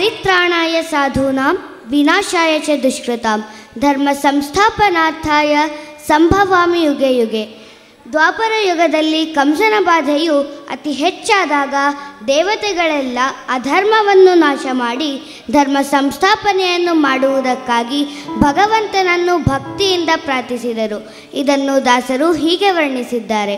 ಪರಿತ್ರಾಣಾಯ ಸಾಧೂನಾಂ ವಿನಾಶಾಯ ಚ ದುಷ್ಕೃತಾಂ ಧರ್ಮ ಸಂಸ್ಥಾಪನಾರ್ಥಾಯ ಸಂಭವಾಮಿ ಯುಗೆ ಯುಗೆ. ದ್ವಾಪರ ಯುಗದಲ್ಲಿ ಕಂಸನ ಬಾಧೆಯು ಅತಿ ಹೆಚ್ಚಾದಾಗ ದೇವತೆಗಳೆಲ್ಲ ಅಧರ್ಮವನ್ನು ನಾಶ ಮಾಡಿ ಧರ್ಮ ಸಂಸ್ಥಾಪನೆಯನ್ನು ಮಾಡುವುದಕ್ಕಾಗಿ ಭಗವಂತನನ್ನು ಭಕ್ತಿಯಿಂದ ಪ್ರಾರ್ಥಿಸಿದರು. ಇದನ್ನು ದಾಸರು ಹೀಗೆ ವರ್ಣಿಸಿದ್ದಾರೆ.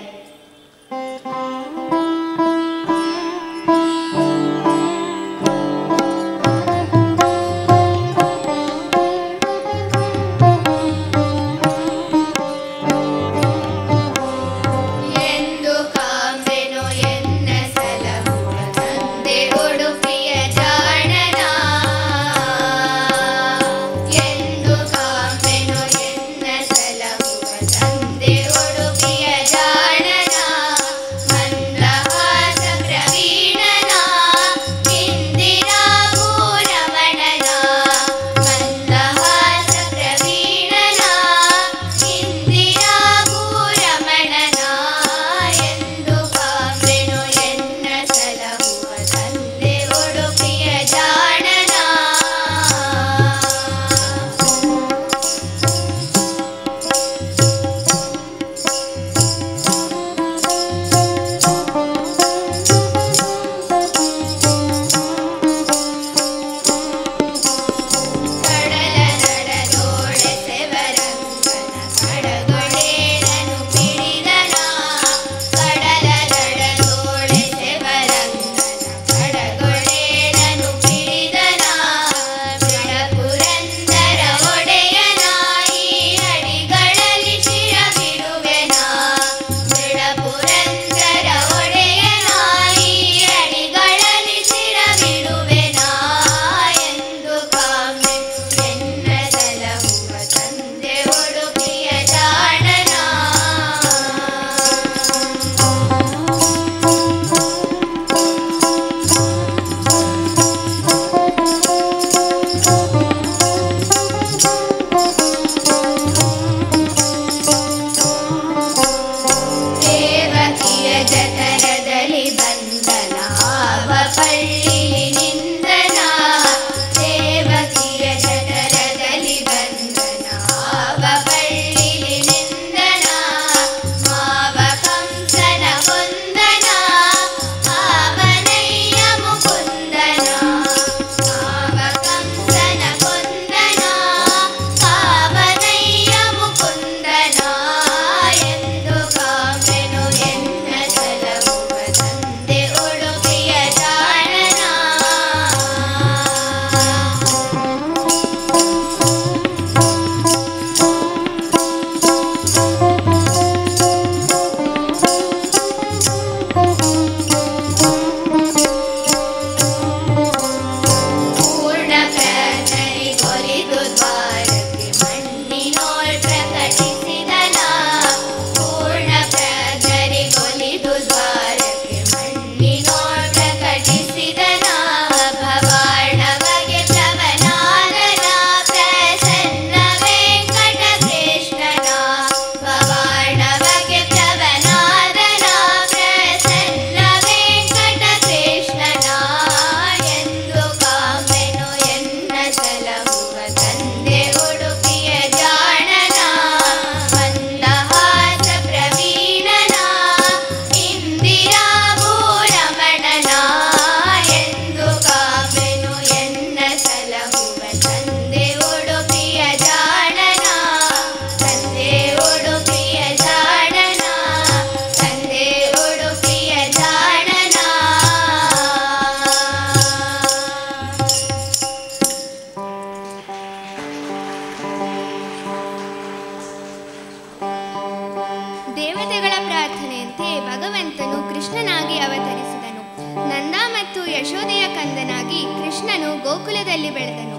ಗೋಕುಲದಲ್ಲಿ ಬೆಳೆದನು.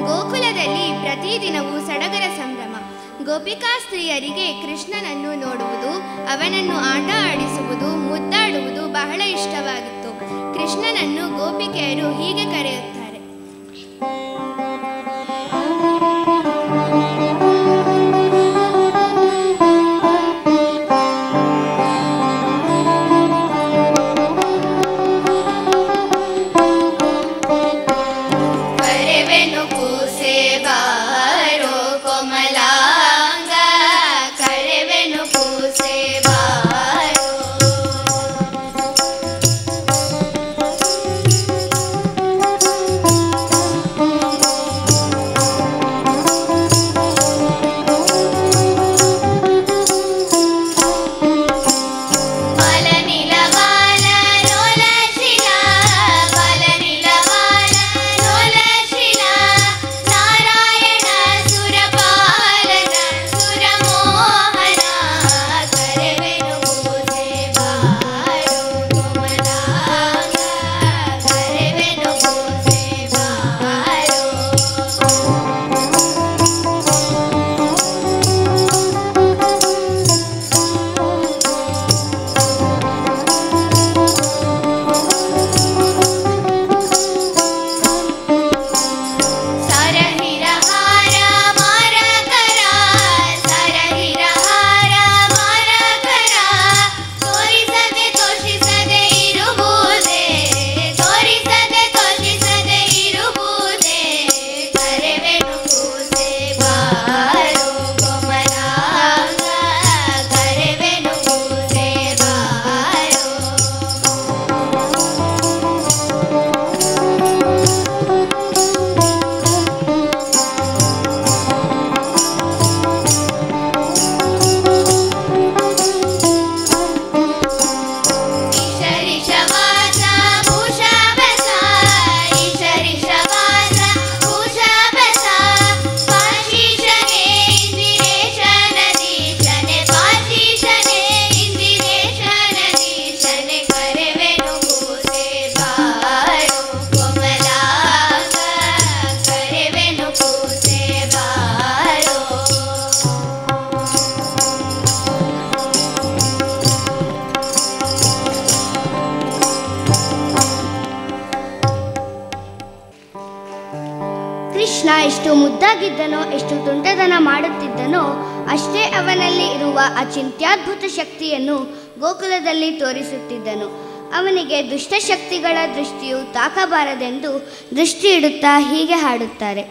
ಗೋಕುಲದಲ್ಲಿ ಪ್ರತಿದಿನವೂ ಸಡಗರ ಸಂಭ್ರಮ. ಗೋಪಿಕಾ ಸ್ತ್ರೀಯರಿಗೆ ಕೃಷ್ಣನನ್ನು ನೋಡುವುದು, ಅವನನ್ನು ಆಟ ಆಡಿಸುವುದು, ಮುದ್ದಾಡುವುದು ಬಹಳ ಇಷ್ಟವಾಗಿತ್ತು. ಕೃಷ್ಣನನ್ನು ಗೋಪಿಕೆಯರು ಹೀಗೆ ಕರೆಯುತ್ತಾರೆ: ಕೃಷ್ಣ ಎಷ್ಟು ಮುದ್ದಾಗಿದ್ದನೋ, ಎಷ್ಟು ತುಂಟತನ ಮಾಡುತ್ತಿದ್ದನೋ, ಅಷ್ಟೇ ಅವನಲ್ಲಿ ಇರುವ ಅಚಿಂತ್ಯದ್ಭುತ ಶಕ್ತಿಯನ್ನು ಗೋಕುಲದಲ್ಲಿ ತೋರಿಸುತ್ತಿದ್ದನು. ಅವನಿಗೆ ದುಷ್ಟಶಕ್ತಿಗಳ ದೃಷ್ಟಿಯು ತಾಕಬಾರದೆಂದು ದೃಷ್ಟಿ ಇಡುತ್ತಾ ಹೀಗೆ ಹಾಡುತ್ತಾರೆ.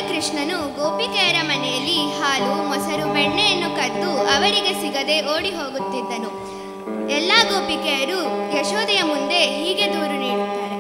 ಕೃಷ್ಣನು ಗೋಪಿಕೆಯರ ಮನೆಯಲ್ಲಿ ಹಾಲು, ಮೊಸರು, ಬೆಣ್ಣೆಯನ್ನು ಕದ್ದು ಅವರಿಗೆ ಸಿಗದೆ ಓಡಿ ಹೋಗುತ್ತಿದ್ದನು. ಎಲ್ಲ ಗೋಪಿಕೆಯರು ಯಶೋದೆಯ ಮುಂದೆ ಹೀಗೆ ದೂರು ನೀಡುತ್ತಾರೆ.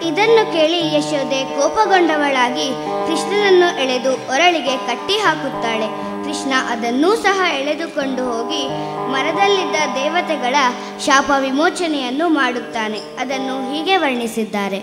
ಇದನ್ನು ಕೇಳಿ ಯಶೋದೆ ಕೋಪಗೊಂಡವಳಾಗಿ ಕೃಷ್ಣನನ್ನು ಎಳೆದು ಒರಳಿಗೆ ಕಟ್ಟಿ ಹಾಕುತ್ತಾಳೆ. ಕೃಷ್ಣ ಅದನ್ನೂ ಸಹ ಎಳೆದುಕೊಂಡು ಹೋಗಿ ಮರದಲ್ಲಿದ್ದ ದೇವತೆಗಳ ಶಾಪ ವಿಮೋಚನೆಯನ್ನು ಮಾಡುತ್ತಾನೆ. ಅದನ್ನು ಹೀಗೆ ವರ್ಣಿಸಿದ್ದಾರೆ.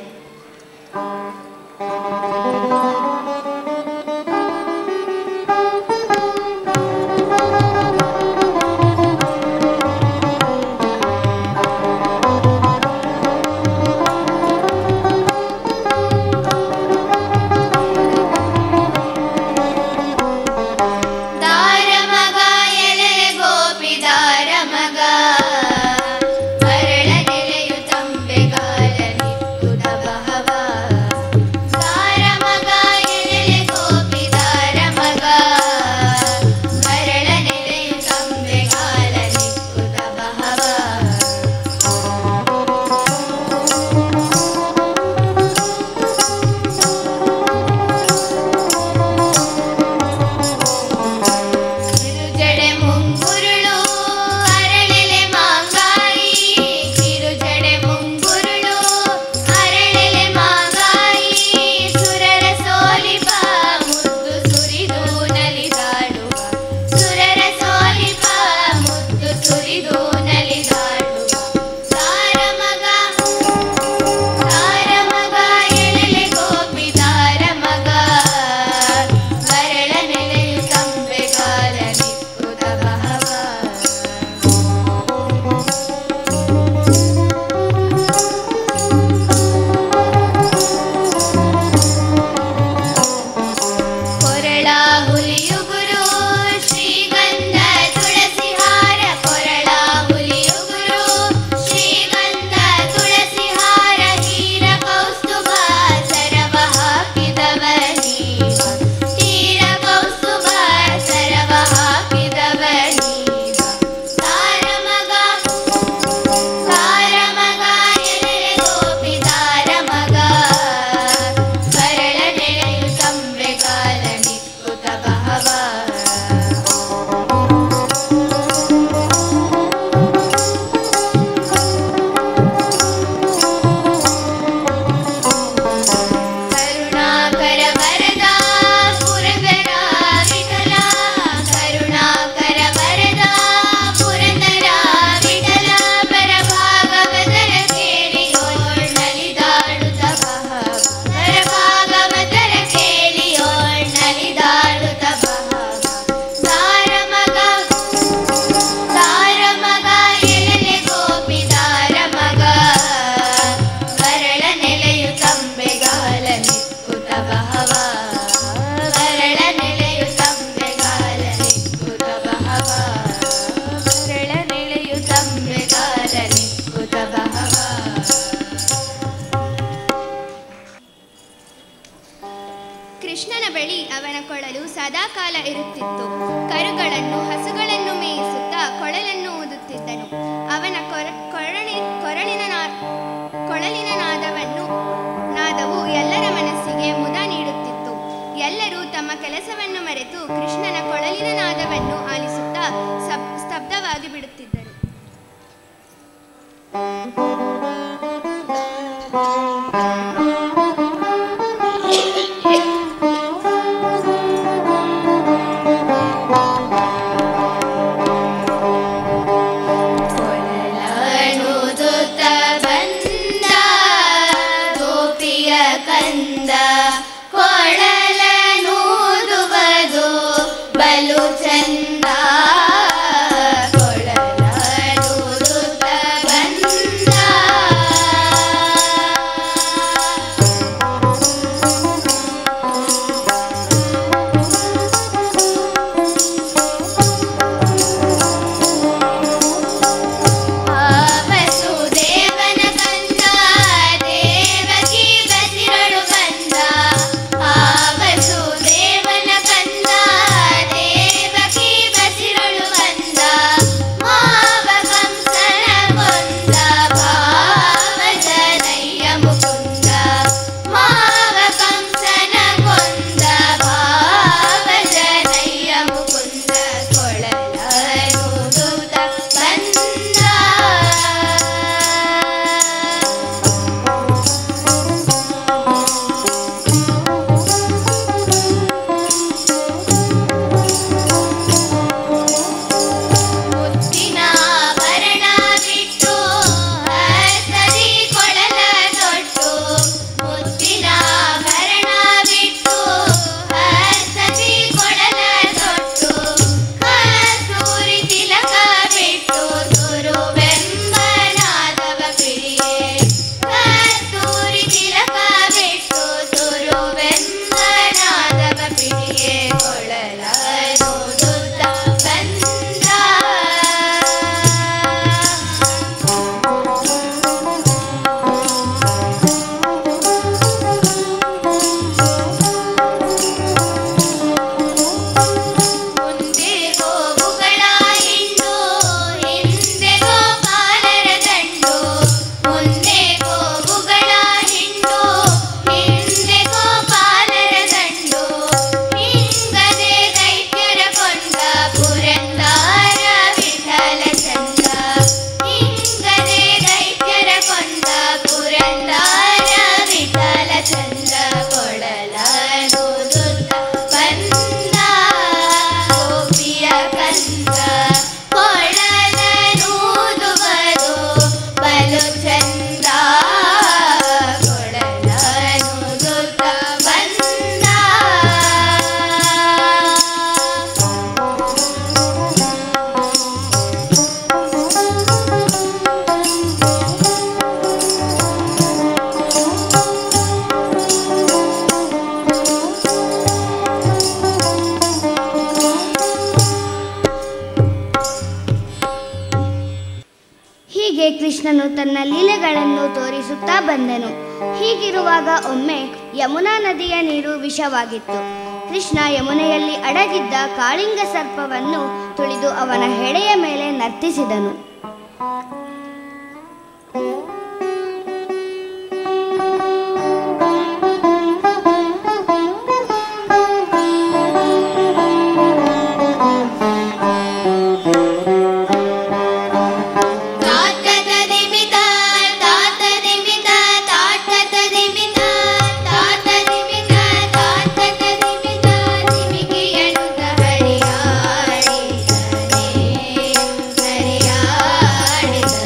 ಕೃಷ್ಣನ ಬಳಿ ಅವನ ಕೊಳಲು ಸದಾಕಾಲ ಇರುತ್ತಿತ್ತು. ಕರುಗಳನ್ನು ಹಸುಗಳನ್ನು ಮೇಯಿಸುತ್ತಾ ಕೊಳಲನ್ನು ಊದುತ್ತಿದ್ದನು. ಅವನ ಕೊಳಲಿನ ನಾದವು ಎಲ್ಲರ ಮನಸ್ಸಿಗೆ ಮುದ ನೀಡುತ್ತಿತ್ತು. ಎಲ್ಲರೂ ತಮ್ಮ ಕೆಲಸವನ್ನು ಮರೆತು ಕೃಷ್ಣನ ಕೊಳಲಿನ ನಾದವನ್ನು ಆಲಿಸುತ್ತಾ ಸ್ತಬ್ಧವಾಗಿ ಬಿಡುತ್ತಿದ್ದರು. ಕೃಷ್ಣನು ತನ್ನ ಲೀಲೆಗಳನ್ನು ತೋರಿಸುತ್ತಾ ಬಂದನು. ಹೀಗಿರುವಾಗ ಒಮ್ಮೆ ಯಮುನಾ ನದಿಯ ನೀರು ವಿಷವಾಗಿತ್ತು. ಕೃಷ್ಣ ಯಮುನೆಯಲ್ಲಿ ಅಡಗಿದ್ದ ಕಾಳಿಂಗ ಸರ್ಪವನ್ನು ತುಳಿದು ಅವನ ಹೆಡೆಯ ಮೇಲೆ ನರ್ತಿಸಿದನು. ಹರಿಯಾಡಿದ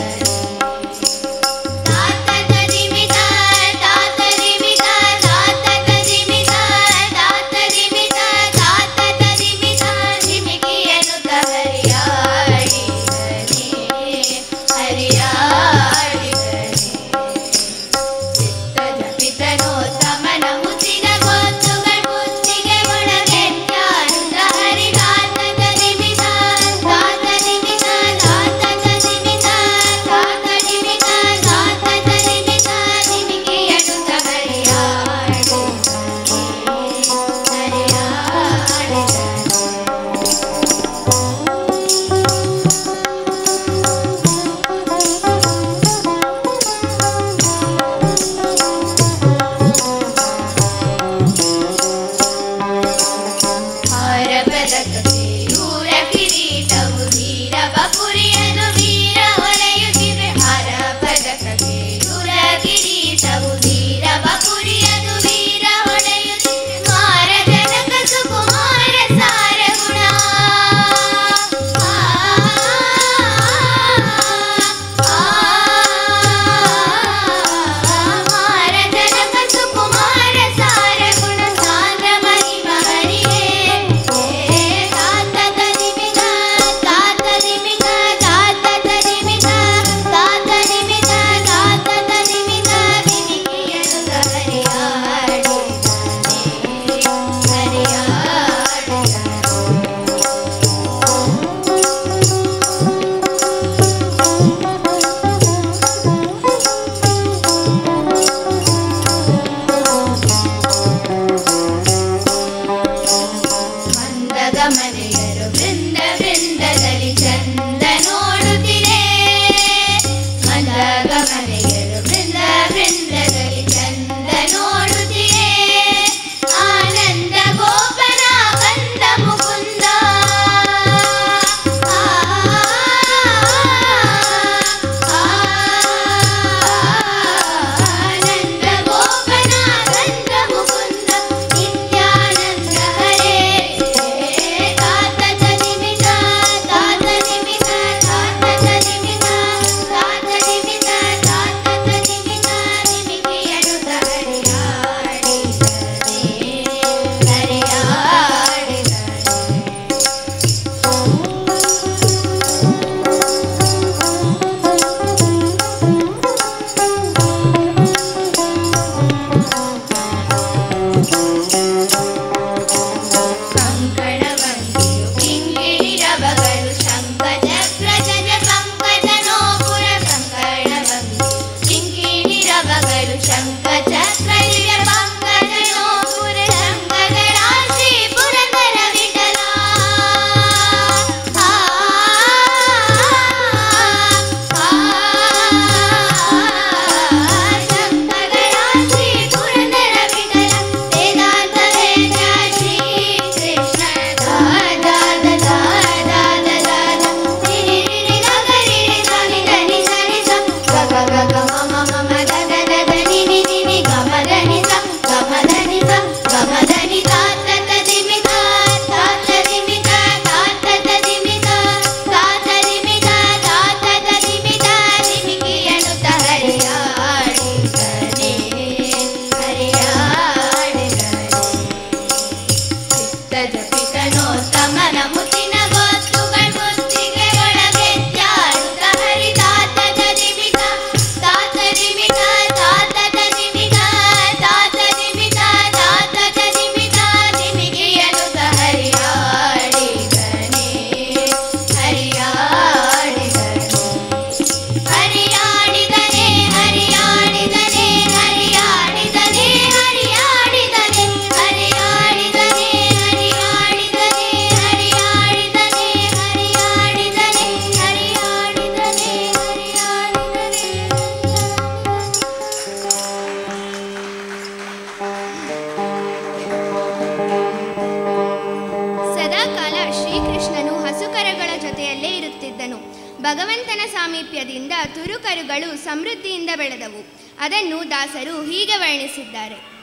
ಭಗವಂತನ ಸಾಮೀಪ್ಯದಿಂದ ತುರುಕರುಗಳು ಸಮೃದ್ಧಿಯಿಂದ ಬೆಳೆದವು. ಅದನ್ನು ದಾಸರು ಹೀಗೆ ವರ್ಣಿಸಿದ್ದಾರೆ.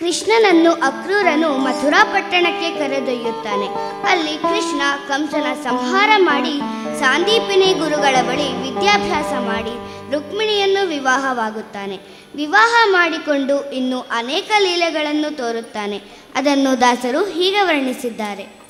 ಕೃಷ್ಣನನ್ನು ಅಕ್ರೂರನು ಮಥುರಾ ಪಟ್ಟಣಕ್ಕೆ ಕರೆದೊಯ್ಯುತ್ತಾನೆ. ಅಲ್ಲಿ ಕೃಷ್ಣ ಕಂಸನ ಸಂಹಾರ ಮಾಡಿ ಸಾಂದೀಪಿನಿ ಗುರುಗಳ ಬಳಿ ವಿದ್ಯಾಭ್ಯಾಸ ಮಾಡಿ ರುಕ್ಮಿಣಿಯನ್ನು ವಿವಾಹವಾಗುತ್ತಾನೆ. ವಿವಾಹ ಮಾಡಿಕೊಂಡು ಇನ್ನು ಅನೇಕ ಲೀಲೆಗಳನ್ನು ತೋರುತ್ತಾನೆ. ಅದನ್ನು ದಾಸರು ಹೀಗೆ ವರ್ಣಿಸಿದ್ದಾರೆ.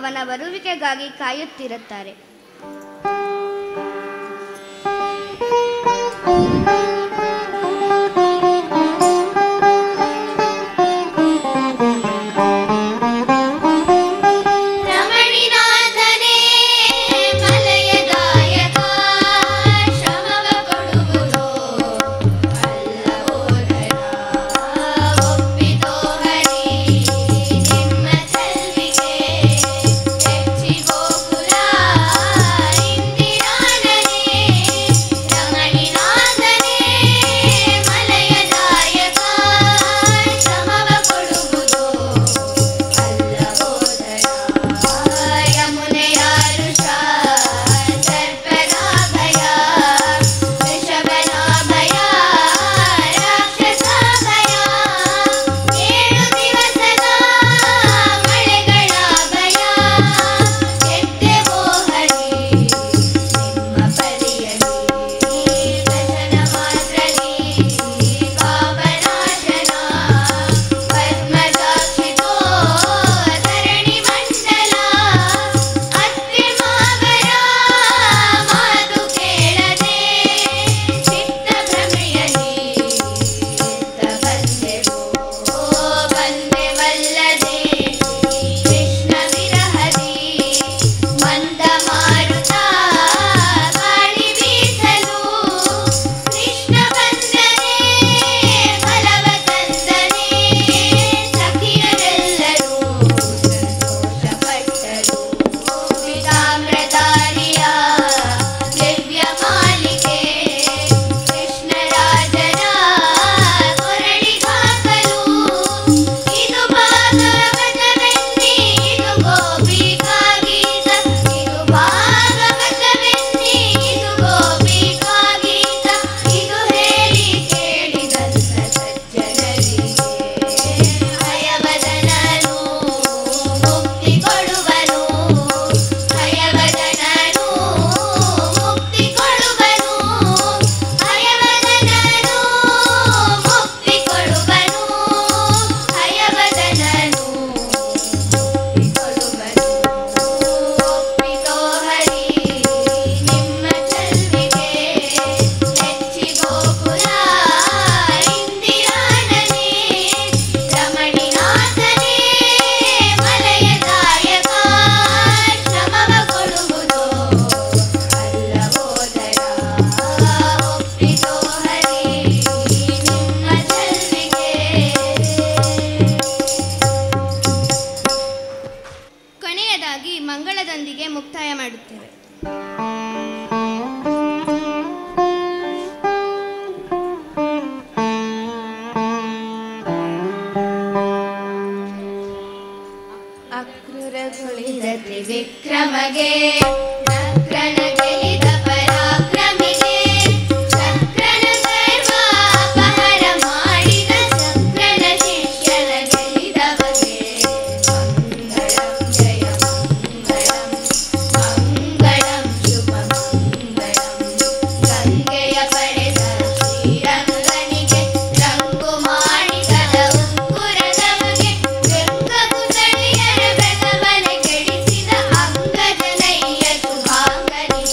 ಅವನ ಬರುವಿಕೆಗಾಗಿ ಕಾಯುತ್ತಿರುತ್ತಾರೆ. ಮಂಗಳದೊಂದಿಗೆ ಮುಕ್ತಾಯ ಮಾಡುತ್ತೇವೆ. ಅಕ್ರೂರಗೊಳಿದ ತ್ರಿವಿಕ್ರಮಗೆ ನಕ್ರನ ಗೆಲಿದ ಪರಾಕ್ರಮಿಗೆ ಚಕ್ರನ ಗರ್ವ ಅಪಹರ ಮಾಡಿದ ಚಕ್ರನ ಶಿಷ್ಯನ ಗೆಲಿದವಗೆ ಮಂಗಳಂ ಜಯ ಮಂಗಳಂ ಮಂಗಳಂ ಶುಭ ಮಂಗಳಂ ಗಂಗೆಯ ಪಡೆದ ಶ್ರೀರಂಗನಿಗೆ ರಂಗು ಮಾಡಿದ ಉಂಗುರದವಗೆ ಗಂಗಪುತಳಿಯರ ವ್ರತವನೆ ಕೆಡಿಸಿದ ಅಂಗಜನಯ್ಯ ಶುಭಾಂಗನಿಗೆ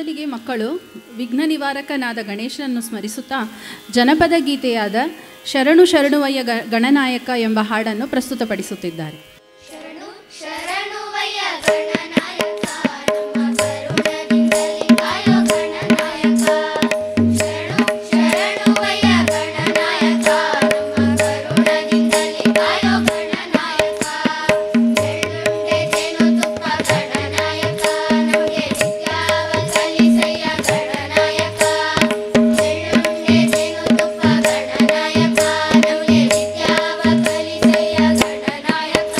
ಮೊದಲಿಗೆ ಮಕ್ಕಳು ವಿಘ್ನ ನಿವಾರಕನಾದ ಗಣೇಶನನ್ನು ಸ್ಮರಿಸುತ್ತಾ ಜನಪದ ಗೀತೆಯಾದ ಶರಣು ಶರಣುವಯ್ಯ ಗಣನಾಯಕ ಎಂಬ ಹಾಡನ್ನು ಪ್ರಸ್ತುತಪಡಿಸುತ್ತಿದ್ದಾರೆ. ಗಣನಾಯಕ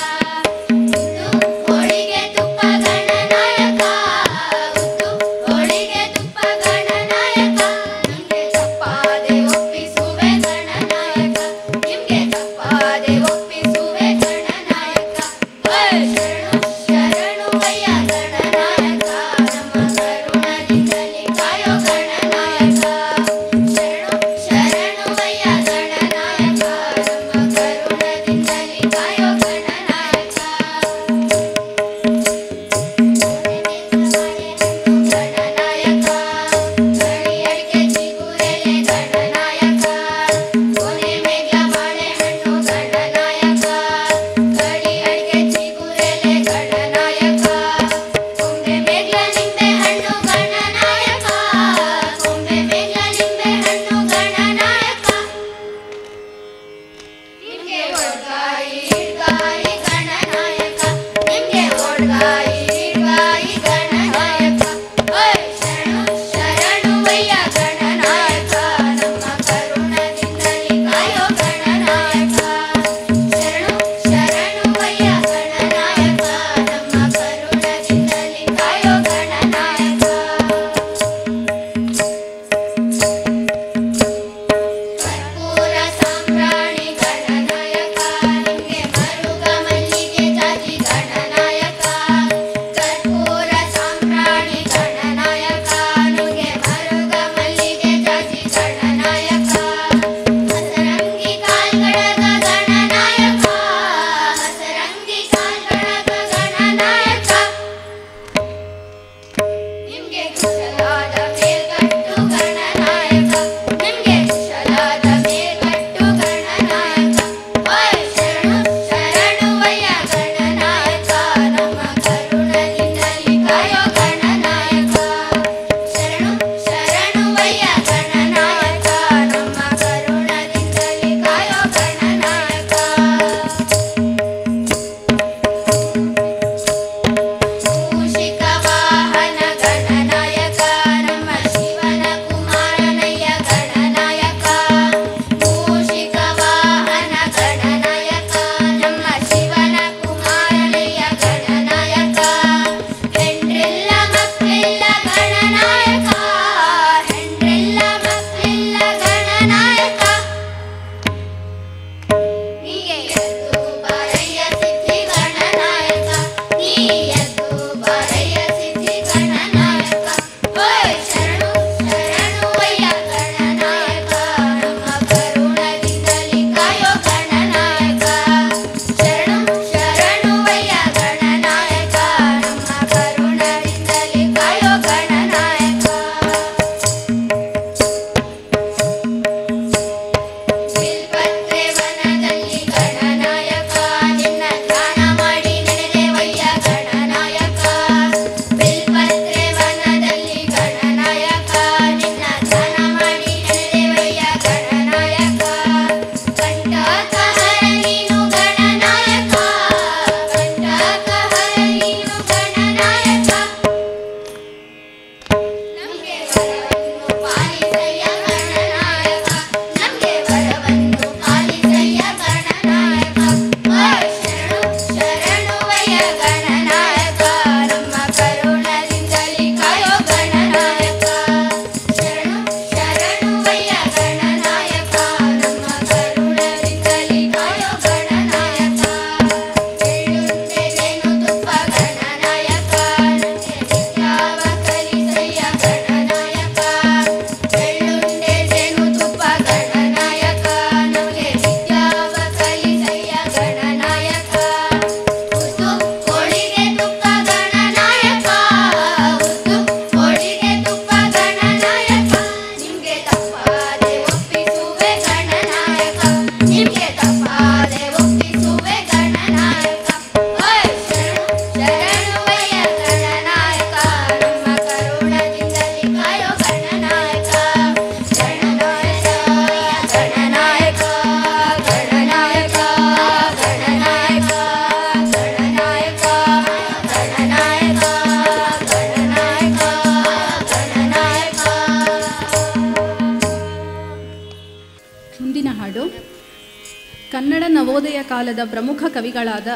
ಕನ್ನಡ ನವೋದಯ ಕಾಲದ ಪ್ರಮುಖ ಕವಿಗಳಾದ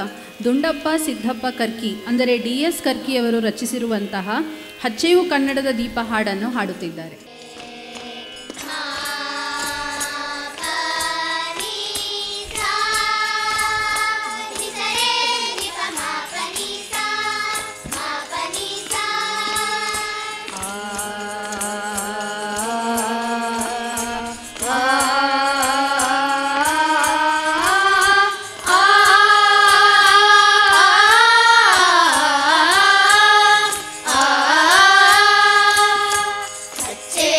ದುಂಡಪ್ಪ ಸಿದ್ದಪ್ಪ ಕರ್ಕಿ ಅಂದರೆ DS ಕರ್ಕಿಯವರು ರಚಿಸಿರುವಂತಹ ಹಚ್ಚೆಯು ಕನ್ನಡದ ದೀಪ ಹಾಡನ್ನು ಹಾಡುತ್ತಿದ್ದಾರೆ. ಹಚ್ಚೆ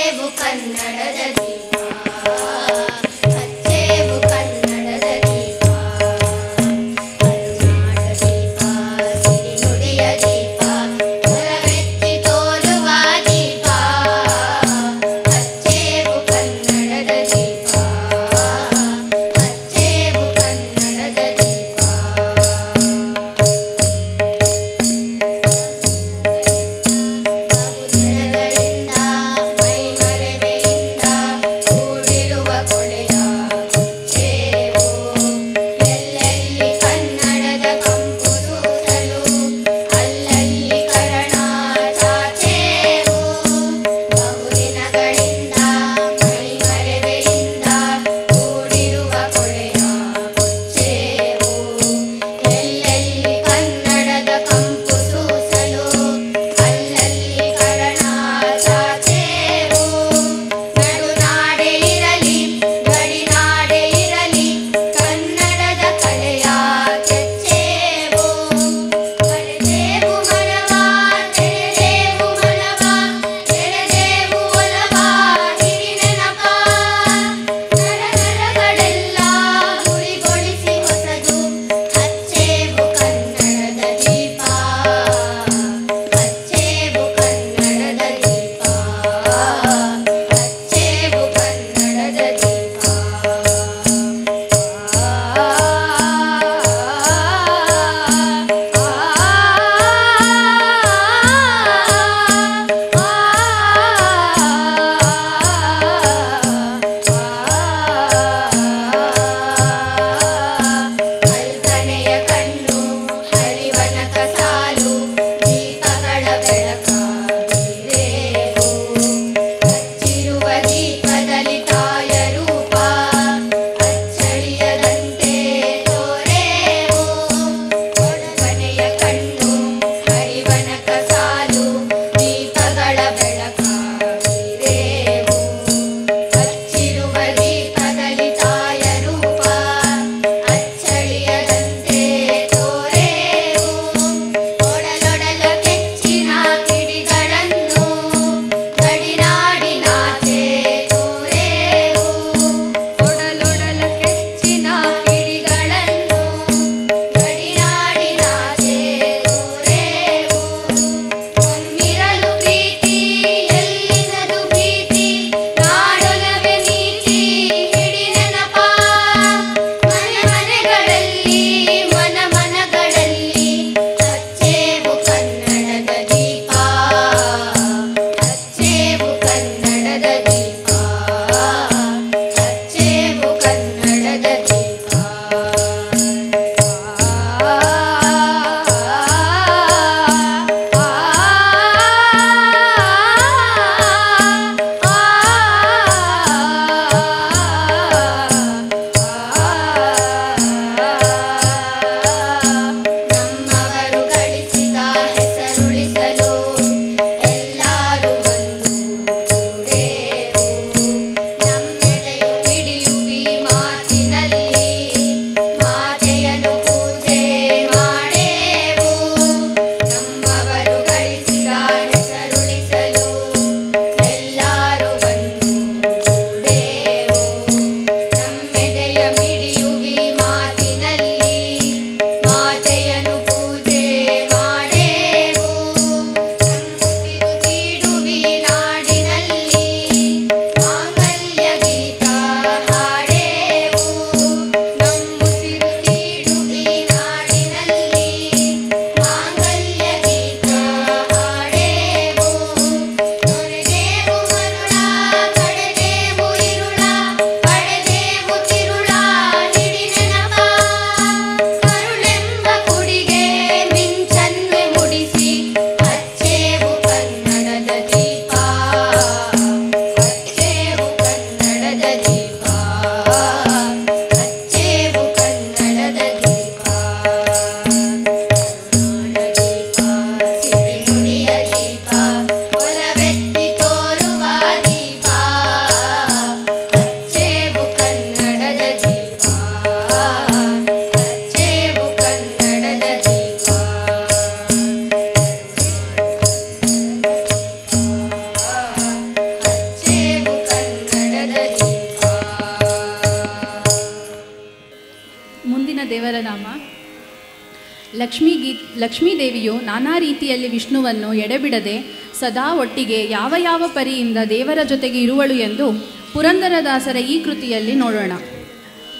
ಲಕ್ಷ್ಮೀದೇವಿಯು ನಾನಾ ರೀತಿಯಲ್ಲಿ ವಿಷ್ಣುವನ್ನು ಎಡೆಬಿಡದೆ ಸದಾ ಒಟ್ಟಿಗೆ ಯಾವ ಯಾವ ಪರಿಯಿಂದ ದೇವರ ಜೊತೆಗೆ ಇರುವಳು ಎಂದು ಪುರಂದರದಾಸರ ಈ ಕೃತಿಯಲ್ಲಿ ನೋಡೋಣ.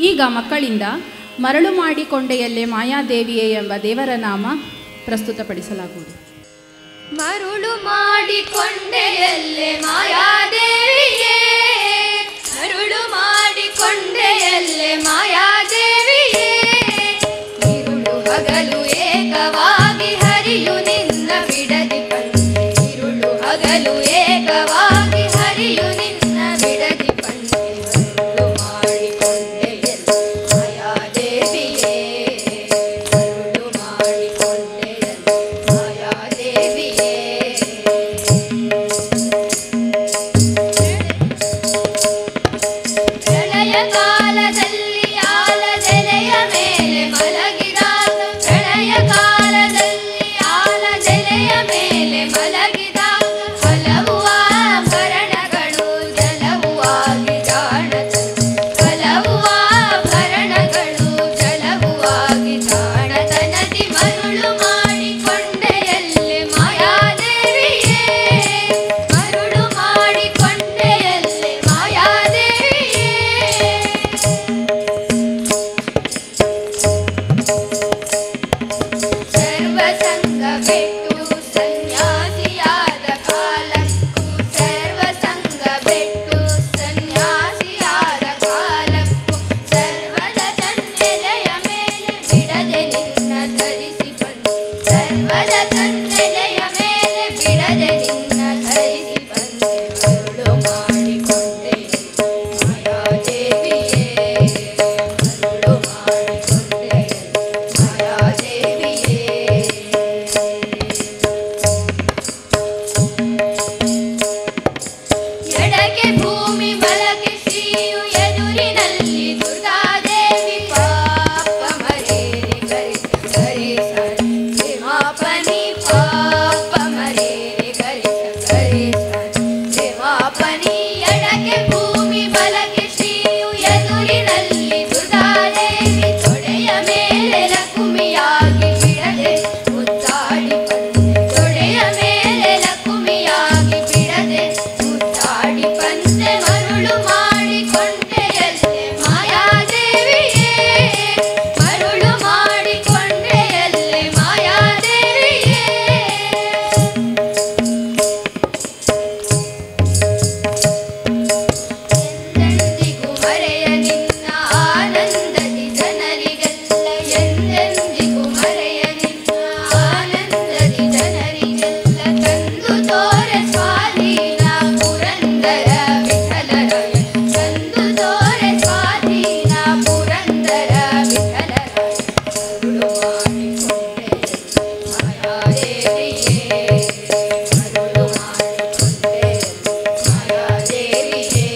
ಈಗ ಮಕ್ಕಳಿಂದ ಮರಳು ಮಾಡಿಕೊಂಡೆಯಲ್ಲೇ ಮಾಯಾದೇವಿಯೇ ಎಂಬ ದೇವರ ನಾಮ ಪ್ರಸ್ತುತಪಡಿಸಲಾಗುವುದು. ಮರುಳು ಮಾಡಿಕೊಂಡೆಯಲ್ಲೇ ಮಾಯಾದೇವಿಯೇ, ಮರುಳು ಮಾಡಿಕೊಂಡೆಯಲ್ಲೇ ಮಾಯಾದೇವಿಯೇ, ഇരുಳು ಹಗಲು ಏಕವಾಗಿ ಹರಿಯು ನಿನ್ನ ಬಿಡದಿ ಪಂಥೆ, ഇരുಳು ಹಗಲು ಏಕವಾಗಿ ಹರಿಯು ನಿನ್ನ ಬಿಡದಿ ಪಂಥೆ, ಮರುಳು ಮಾಡಿಕೊಂಡೆಯಲ್ಲೇ ಮಾಯಾದೇವಿಯೇ, ಮರುಳು ಮಾಡಿಕೊಂಡೆಯಲ್ಲೇ ಮಾಯಾದೇವಿಯೇ. ಪ್ರಳಯ ಕಾಲದಲ್ಲಿ ಆಲದೆಲೆಯ ಮೇಲೆ ಮಲಗಿದಾಗ, ಪ್ರಳಯ ಕಾಲದಲ್ಲಿ ಆಲದೆಲೆಯ ಮೇಲೆ ಮಲಗಿದಾಗ, ಹಲವು ಆಭರಣಗಳು ಜಲವು ಆಗಿ ಜಾಣತನ, ಹಲವು ಆಭರಣಗಳು ಜಲವು ಆಗಿ ಜಾಣತನದಿ ಮರುಳು ಮಾಡಿಕೊಂಡೆಯಲ್ಲೇ ಮಾಯಾದೇವಿಯೇ, ಮರುಳು ಮಾಡಿಕೊಂಡೆಯಲ್ಲೇ ಮಾಯಾದೇವಿಯೇ. ಸರ್ವಸಂಗ ಬಿಟ್ಟು ಸನ್ಯಾಸಿಯಾದ ಕಾಲಕ್ಕೂ, ಸರ್ವಸಂಗ ಬಿಟ್ಟು ಸನ್ಯಾಸಿಯಾದ ಕಾಲಕ್ಕೂ, ಸರ್ವದ ತನ್ನೆಲೆಯ ಮೇಲೆ ಬಿಡದೆ ನಿನ್ನ ಧರಿಸಿ ಬಂದೆ, ಸರ್ವದ ತನ್ನೆಲೆಯ ಮೇಲೆ ಬಿಡದೆ ನಿನ್ನ ಧರಿಸಿ ಬಂದೆ, ಮರುಳು ಮಾಡಿಕೊಂಡೆ ಮಾಯಾದೇವಿಯೇ, ಮರುಳು ಮಾಡಿಕೊಂಡೆ ಮಾಯಾದೇವಿಯೇ. ಎಡಕ್ಕೆ ಭೂಮಿ ಬಲಕ್ಕೆ ಶ್ರೀಯು ಎದುರಿನಲ್ಲಿ ದುರ್ಗಾದೇವಿ, ಪಾಪ ಮರೇರಿ ಗರಿಸ ಗರಿಸ ಕ್ಷಮಾಪನಿ, ಪಾಪ ಮರೇರಿ ಗರಿಸ ಗರಿಸ ಕ್ಷಮಾಪನಿ. ಎಡಕ್ಕೆ ಭೂಮಿ ಬಲಕ್ಕೆ ಶ್ರೀಯು ಎದುರಿನಲ್ಲಿ ದುರ್ಗಾದೇವಿ, ತೊಡೆಯ ಮೇಲೆ ಲಕುಮಿಯಾಗಿ ಬಿಡದೆ ಮುದ್ದಾಡಿ ಬಂದೆ, ತೊಡೆಯ ಮೇಲೆ ಲಕುಮಿಯಾಗಿ ಬಿಡದೆ ಮುದ್ದಾಡಿ ಬಂದೆ, ಮರುಳು ಮಾಡಿಕೊಂಡೆಯಲ್ಲೇ ಮಾಯಾದೇವಿಯೇ, ಮರುಳು ಮಾಡಿಕೊಂಡೆಯಲ್ಲೇ ಮಾಯಾದೇವಿಯೇ. ಎಂದೆಂದಿಗೂ ಮರೆಯ ನಿನ್ನ ಆನಂದದಿ ಜನರಿಗೆಲ್ಲ, ಎಂದೆಂದಿಗೂ ಮರೆಯ ನಿನ್ನ ಆನಂದದಿ ಜನರಿಗೆಲ್ಲ, ತಂದು ತೋರೆ ಸ್ವಾಧೀನ ಪುರಂದರ ವಿಠಲರಾಯ, ತಂದು ತೋರೆ ಸ್ವಾಧೀನ ಪುರಂದರ ವಿಠಲರಾಯ, ಮರುಳು ಮಾಡಿಕೊಂಡೆಯಲ್ಲೇ ಮಾಯಾದೇವಿಯೇ, ಮರುಳು ಮಾಡಿಕೊಂಡೆಯಲ್ಲೇ ಮಾಯಾದೇವಿಯೇ.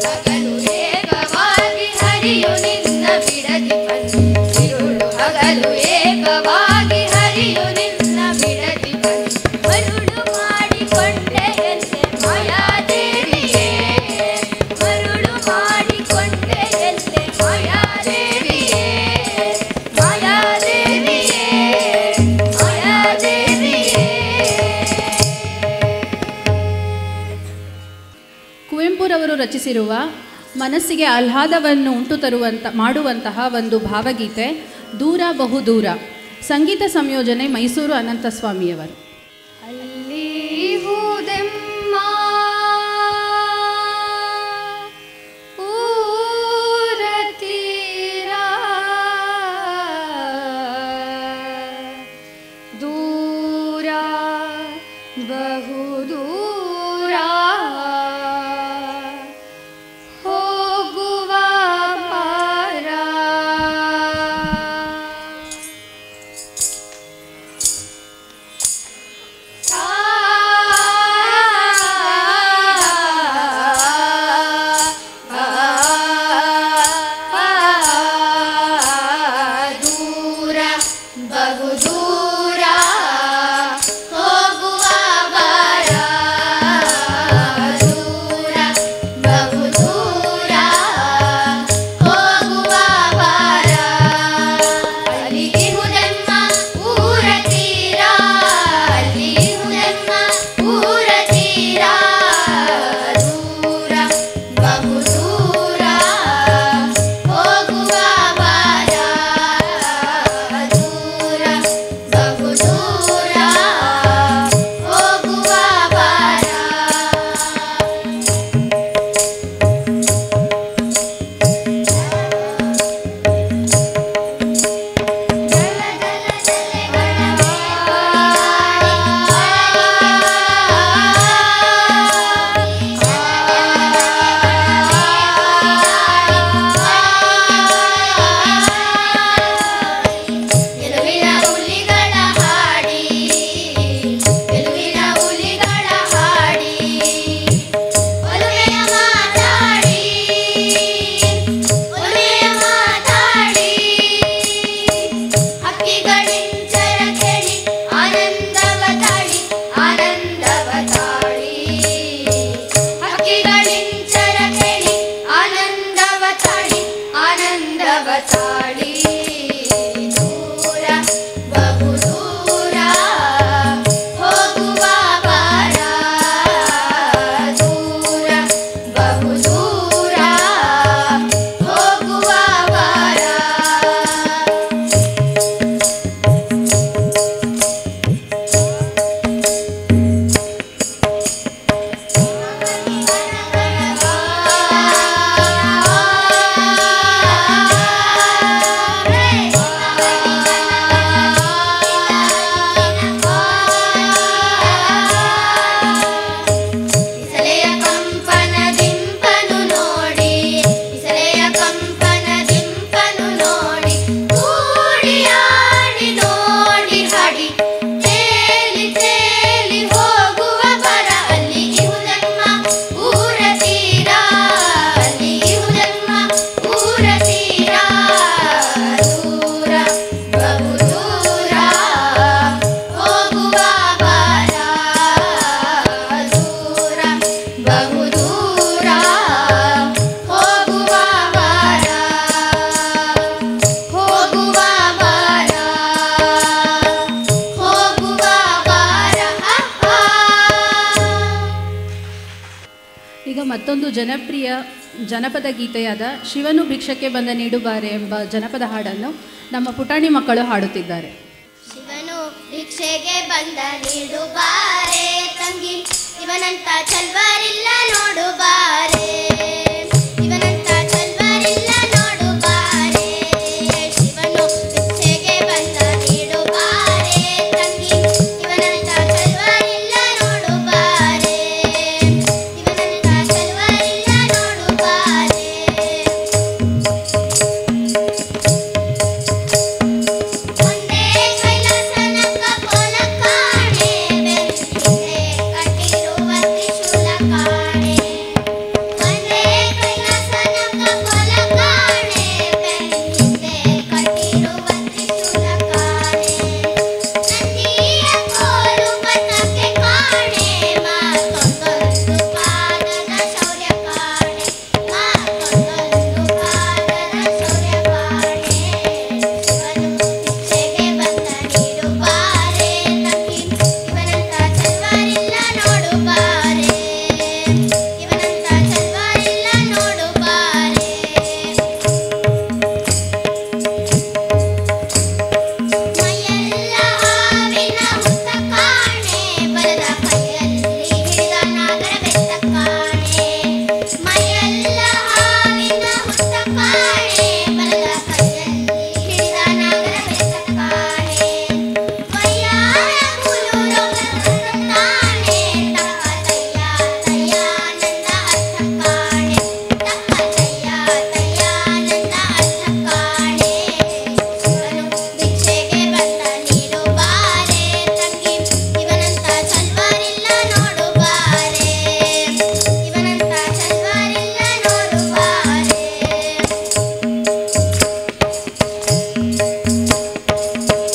ಹಗಲು ಏಕವಾಗಿ ಹರಿಯು ನಿನ್ನ ಬಿಡದಿ ಪಂಥೆ, ഇരുಳು ಹಗಲು ಏಕವಾಗಿ ಹರಿಯು ನಿನ್ನ ಬಿಡದಿ ಪಂಥೆ, ಮರುಳು ಮಾಡಿಕೊಂಡೆಯಲ್ಲೇ ಮಾಯಾದೇವಿಯೇ, ಮರುಳು ಮಾಡಿಕೊಂಡೆಯಲ್ಲೇ ಮಾಯಾದೇವಿಯೇ, ಮಾಯಾದೇವಿಯೇ, ಮಾಯಾದೇವಿಯೇ. ಕುವೆಂಪುರವರು ರಚಿಸಿರುವ ಮನಸ್ಸಿಗೆ ಆಹ್ಲಾದವನ್ನು ಮಾಡುವಂತಹ ಒಂದು ಭಾವಗೀತೆ ದೂರ ಬಹುದೂರ. ಸಂಗೀತ ಸಂಯೋಜನೆ ಮೈಸೂರು ಅನಂತಸ್ವಾಮಿಯವರು. ಅಲ್ಲಿ ಹೂದೆಮ್ಮ ಊರ ತೀರ, ದೂರ ಬಹುದೂರ ಹೋಗುವ ಮಾರ, ಆ ಈಗ ಮತ್ತೊಂದು ಜನಪ್ರಿಯ ಜನಪದ ಗೀತೆಯಾದ ಶಿವನು ಭಿಕ್ಷಕ್ಕೆ ಬಂದ ನೀಡುಬಾರೆ ಎಂಬ ಜನಪದ ಹಾಡನ್ನು ನಮ್ಮ ಪುಟಾಣಿ ಮಕ್ಕಳು ಹಾಡುತ್ತಿದ್ದಾರೆ. ಶಿವನು ಭಿಕ್ಷೆಗೆ ಬಂದ ನೀಡುಬಾರೆ ತಂಗಿ, ಇವನಂತ ಚಲ್ವಾರಿಲ್ಲ ನೋಡುಬಾರೆ, ಇವನಂತ ಚಲ್ವಾರಿಲ್ಲ ನೋಡುಬಾರೆ. ಶಿವನು ಭಿಕ್ಷೆಗೆ ಬಂದ ನೀಡುಬಾರೆ ತಂಗಿ, ಇವನಂತ ಚಲ್ವಾರಿಲ್ಲ ನೋಡುಬಾರೆ, ಇವನಂತ ಚಲ್ವಾರಿಲ್ಲ ನೋಡುಬಾರೆ. ಒಂದೇ ಕೈಲಾಸನಕ್ಕ ಕೋಲ ಕಾಣೆ, ಬೆನ್ನಿಗೆ ಕಟ್ಟಿರುವ ತ್ರಿಶೂಲ ಕಾಣೆ. ಒಂದೇ ಕೈಲಾಸನಕ್ಕ ಕೋಲ ಕಾಣೆ, ಬೆನ್ನಿಗೆ ಕಟ್ಟಿರುವ ತ್ರಿಶೂಲ ಕಾಣೆ. ನಂದಿಯ ಕೋಲು ಪಥಕ್ಕೆ ಕಾಣೆ, ಮತ್ತೊಂದೊಂದು ಪಾದದ ಶೌರ್ಯ ಕಾಣೆ, ಮತ್ತೊಂದೊಂದು ಪಾದದ ಶೌರ್ಯ ಕಾಣೆ. ಶಿವನು ಭಿಕ್ಷೆಗೆ ಬಂದ ನೀಡುಬಾರೆ ತಂಗಿ, ಇವನಂತ ಚಲ್ವಾರಿಲ್ಲ ನೋಡುಬಾರೆ, ಇವನಂತ ಚಲ್ವಾರಿಲ್ಲ ನೋಡುಬಾರೆ. ಮೈಯೆಲ್ಲ ಹಾವಿನ ಹುತ್ತ ಕಾಣೆ, ಬಲದ ಕೈಯಲ್ಲಿ ಹಿಡಿದ ನಾಗರ ಬೆತ್ತ ಕಾಣೆ. ಮೈಯೆಲ್ಲ ಹಾವಿನ ಹುತ್ತ ಕಾಣೆ, ಬಲದ ಕೈಯಲ್ಲಿ ಹಿಡಿದ ನಾಗರ ಬೆತ್ತ ಕಾಣೆ. ವಯ್ಯಾರ ಮೂಲೋಗ ತಾಣೆ, ತಕ್ಕ ತಯ್ಯ ತಯ್ಯಾನಂದ ಅರ್ಥ ಕಾಣೆ, ತಕ್ಕ ತಯ್ಯ ತಯ್ಯಾನಂದ ಅರ್ಥ ಕಾಣೆ. ಶಿವನು ಭಿಕ್ಷೆಗೆ ಬಂದ ನೀಡುಬಾರೆ ತಂಗಿ, ಇವನಂತ ಚಲ್ವಾರಿಲ್ಲ ನೋಡುಬಾರೆ, ಇವನಂತ ಚಲ್ವಾರಿಲ್ಲ ನೋಡುಬಾರೆ.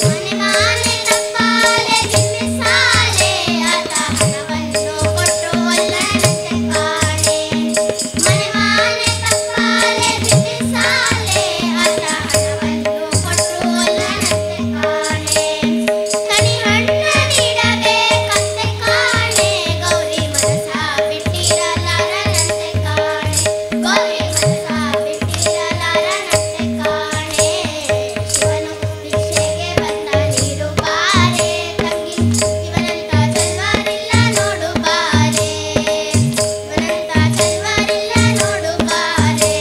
ಮನೆ ಮಾನೆ ತಪ್ಪಾಲೆ ಬಿಂಬಿಸಾಲೆ, ಆತ ಹಣವನ್ನು ಕೊಟ್ಟು ಒಲ್ಲನಂತೆ ಕಾಣೆ. ಮನೆ ಮಾನೆ ತಪ್ಪಾಲೆ ಬಿಂಬಿಸಾಲೆ, ಆತ ಹಣವನ್ನು ಕೊಟ್ಟು ಒಲ್ಲನಂತೆ ಕಾಣೆ. ಕನಿ ಹಣ್ಣ ನೀಡಬೇಕಂತೆ ಕಾಣೆ, ಗೌರಿ ಮನಸ ಬಿಟ್ಟಿರಲಾರನಂತೆ ಕಾಣೆ, ಗೌರಿ ಮನಸ ಬಿಟ್ಟಿರಲಾರನಂತೆ ಕಾಣೆ. ಶಿವನು ಭಿಕ್ಷೆಗೆ ಬಂದ ನೀಡುಬಾರೆ ತಂಗಿ, ಇವನಂತ ಚಲ್ವಾರಿಲ್ಲ ನೋಡುಬಾರೆ, ಇವನಂತ ಚಲ್ವಾರಿಲ್ಲ ನೋಡುಬಾರೆ,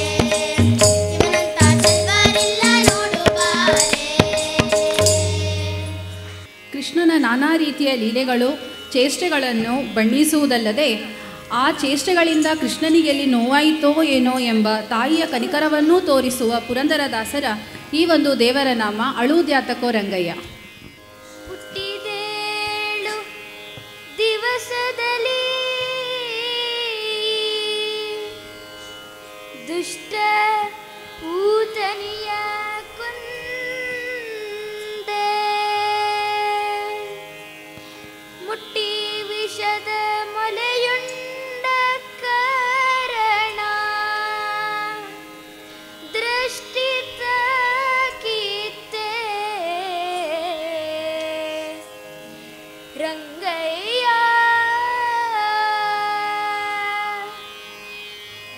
ಇವನಂತ ಚಲ್ವಾರಿಲ್ಲ ನೋಡುಬಾರೆ. ಕೃಷ್ಣನ ನಾನಾ ರೀತಿಯ ಲೀಲೆಗಳು ಚೇಷ್ಟೆಗಳನ್ನು ಬಣ್ಣಿಸುವುದಲ್ಲದೆ ಆ ಚೇಷ್ಟೆಗಳಿಂದ ಕೃಷ್ಣನಿಗೆಲ್ಲಿ ನೋವಾಯಿತೋ ಏನೋ ಎಂಬ ತಾಯಿಯ ಕನಿಕರವನ್ನೂ ತೋರಿಸುವ ಪುರಂದರದಾಸರ ಈ ಒಂದು ದೇವರ ನಾಮ ಅಳುವುದ್ಯಾತಕೋ ರಂಗಯ್ಯ. ಹುಟ್ಟಿದೇಳು ದಿವಸದಲ್ಲಿ ದುಷ್ಟ ಊತನಿಯ ಕೊಂದೆ, ಮುಟ್ಟಿ ವಿಷದ ಮೊಲೆಯುಂಡ ಕಾರಣ ದೃಷ್ಟಿ ತಾಕಿತೆ. ರಂಗಯ್ಯ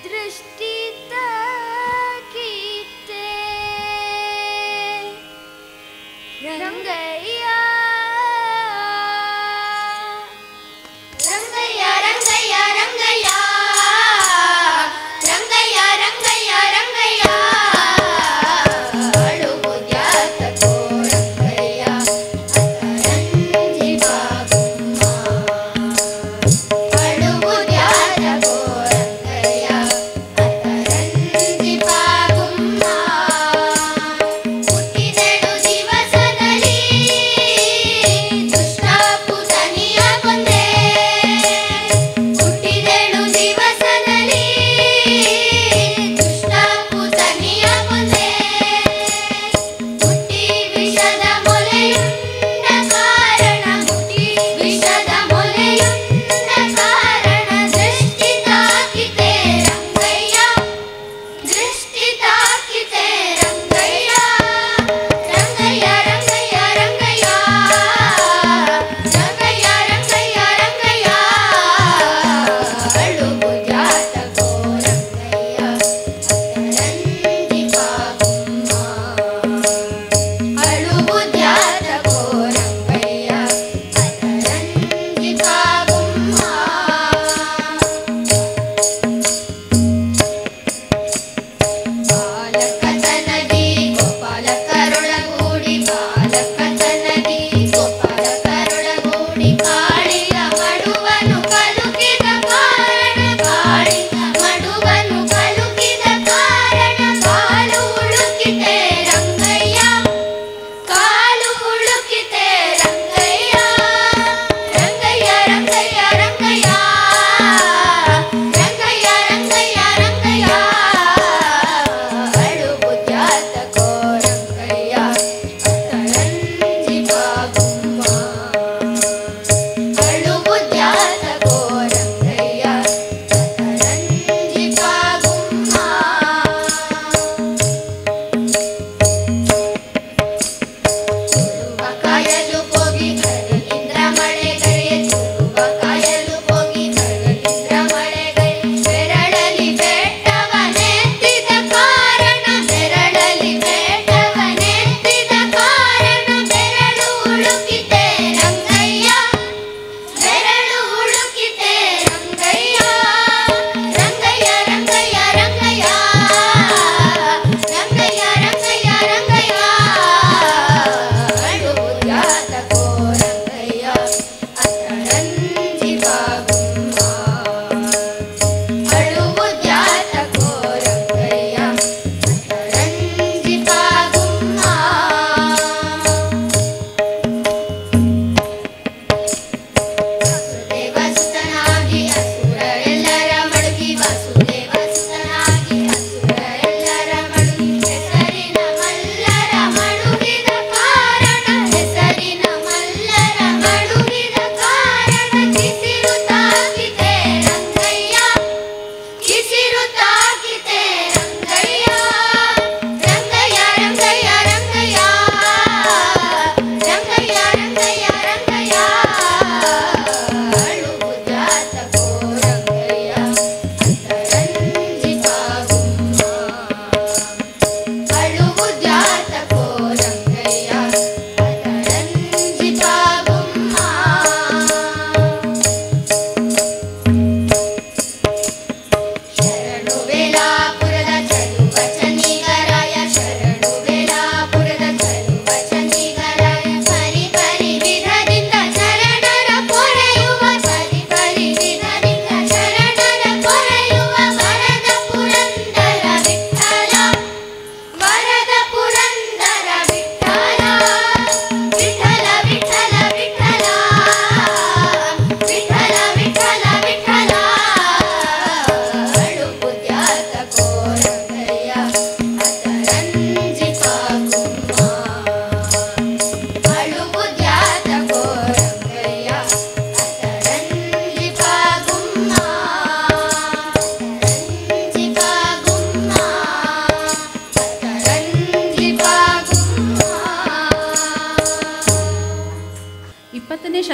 ದೃಷ್ಟಿ ತಾಕಿತೆ, ರಂಗಯ್ಯ ರಂಗಯ್ಯ ರಂಗಯ್ಯ ರಂಗಯ್ಯ ರಂಗಯ್ಯ ರಂಗಯ್ಯ ರಂಗಯ್ಯ ಅಳುವುದ್ಯಾತಕೋ ರಂಗಯ್ಯ ಅತರಂಜಿ ಬಾಗುಮ್ಮ, ಅಳುವುದ್ಯಾತಕೋ ರಂಗಯ್ಯ ಅತರಂಜಿ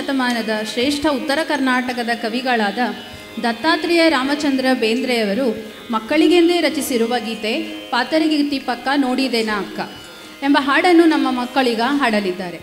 ಶತಮಾನದ ಶ್ರೇಷ್ಠ ಉತ್ತರ ಕರ್ನಾಟಕದ ಕವಿಗಳಾದ ದತ್ತಾತ್ರೇಯ ರಾಮಚಂದ್ರ ಬೇಂದ್ರೆಯವರು ಮಕ್ಕಳಿಗೆಂದೇ ರಚಿಸಿರುವ ಗೀತೆ ಪಾತರಗಿತ್ತಿ ಪಕ್ಕ ನೋಡಿದೇನಾ ಅಕ್ಕ ಎಂಬ ಹಾಡನ್ನು ನಮ್ಮ ಮಕ್ಕಳಿಗ ಹಾಡಲಿದ್ದಾರೆ.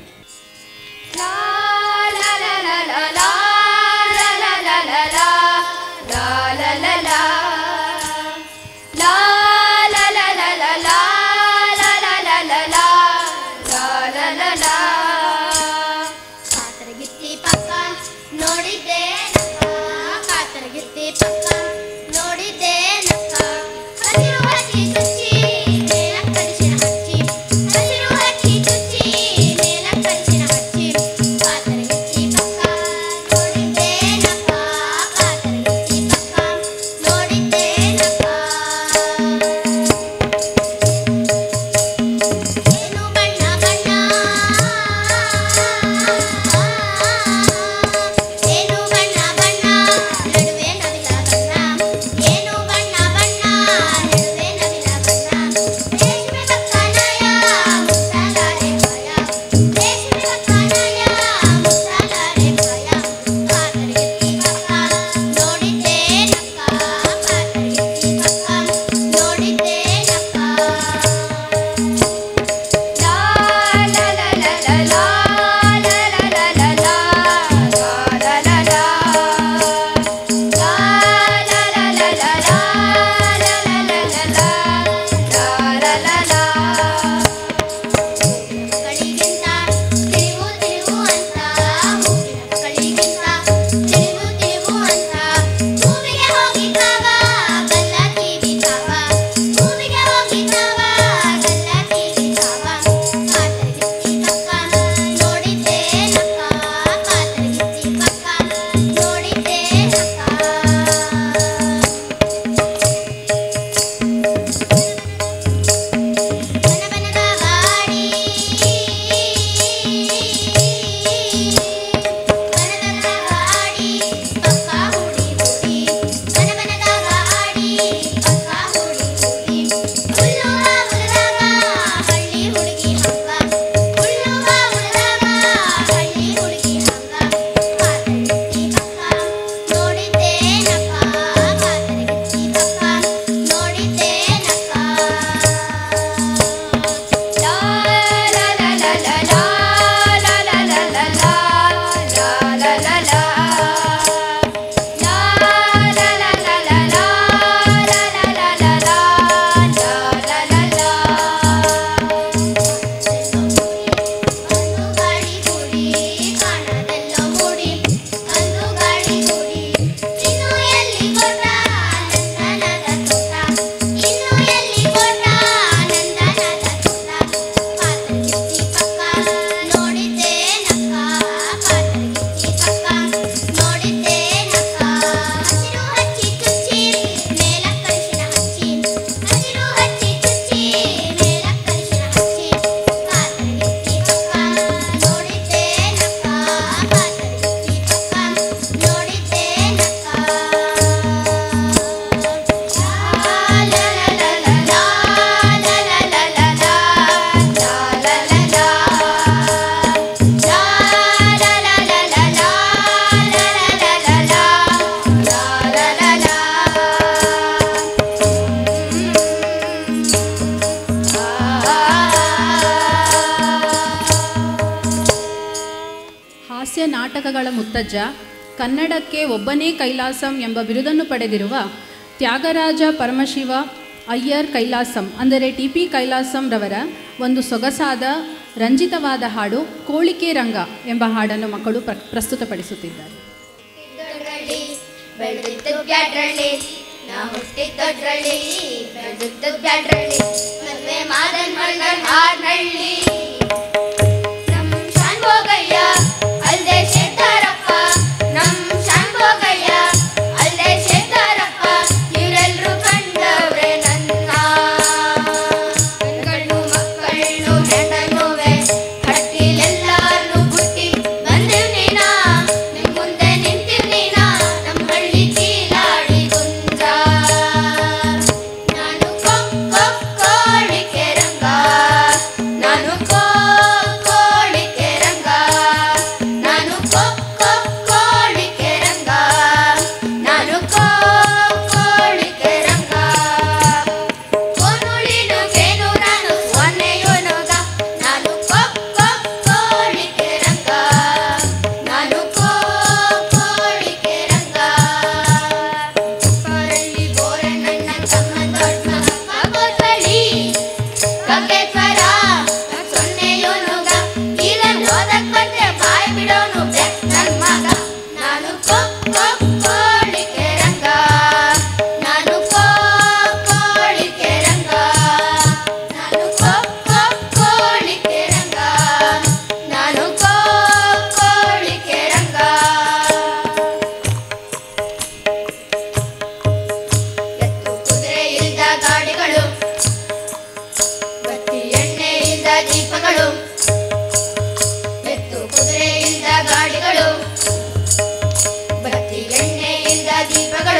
ನಾಟಕಗಳ ಮುತ್ತಜ್ಜ, ಕನ್ನಡಕ್ಕೆ ಒಬ್ಬನೇ ಕೈಲಾಸಂ ಎಂಬ ಬಿರುದನ್ನು ಪಡೆದಿರುವ ತ್ಯಾಗರಾಜ ಪರಮಶಿವ ಅಯ್ಯರ್ ಕೈಲಾಸಂ ಅಂದರೆ TP ಕೈಲಾಸಂ ರವರ ಒಂದು ಸೊಗಸಾದ ರಂಜಿತವಾದ ಹಾಡು ಕೋಳಿಕೆ ರಂಗ ಎಂಬ ಹಾಡನ್ನು ಮಕ್ಕಳು ಪ್ರಸ್ತುತಪಡಿಸುತ್ತಿದ್ದಾರೆ. ನಾನು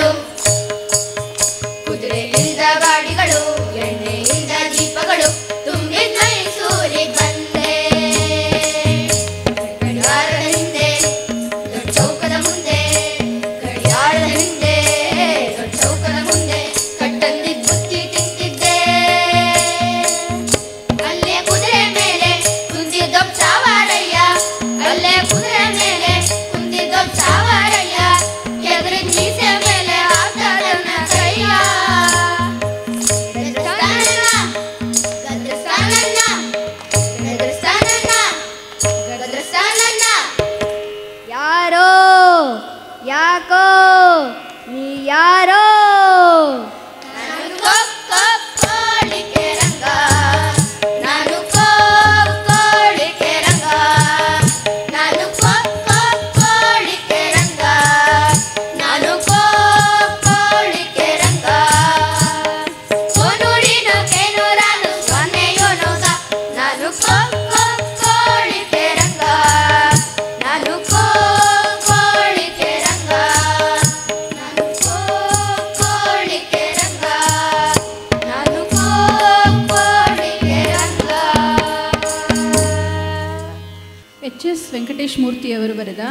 ದೀಪಗಳು, ಕುದುರೆ ಇಲ್ದ ಗಾಡಿಗಳು, ಎಣ್ಣೆ ಇಲ್ದ ದೀಪಗಳು, ತುಂಬಿದ ಮೈಸೂರಿಗೆ ಬಂದೆ. ಗಡಿಯಾರದ ಹಿಂದೆ ದೊಡ್ಡ ಚೌಕದ ಮುಂದೆ, ಗಡಿಯಾರದ ಹಿಂದೆ ದೊಡ್ಡ ಚೌಕದ ಮುಂದೆ ಕಟ್ಟಂದಿ ಬುತ್ತಿ ತಿಂತಿದ್ದೆ. ಅಲ್ಲೇ ಕುದುರೆ ಮೇಲೆ ಕುಂತಿದ್ದೊಬ್ಬ ಸಾವಾರಯ್ಯ, ಅಲ್ಲೇ ಕುದುರೆ ಮೇಲೆ ಕುಂತಿದ್ದೊಬ್ಬ ಸಾವಾರಯ್ಯ, ಎದುರಿನ ಮೀಸೆ ಮೇಲೆ ಹಾಕ್ತಾರನ್ನ ಕೈಯ. ಯಾರೋ ಯಾಕೋ ನೀ ಯಾರೋ? ನಾನು ಕೋಳಿಕೆ ರಂಗ, ನಾನು ಕೋಳಿಕೆ ರಂಗ, ನಾನು ಕೋಳಿಕೆ ರಂಗ, ನಾನು ಕೋಳಿಕೆ ರಂಗ. ಕೋನೂರಿನ ಕೇನೂರಾನು ಸೊನ್ನೆಯೋನೋಗ, ನಾನು ಕೋಳಿಕೆ ರಂಗ, ನಾನು ಕೋಳಿಕೆ ರಂಗ, ನಾನು ಕೋಳಿಕೆ ರಂಗ, ನಾನು ಕೋಳಿಕೆ ರಂಗ. ಎಚ್ ಎಸ್ ವೆಂಕಟೇಶ್ ಮೂರ್ತಿಯವರು ಬರೆದ,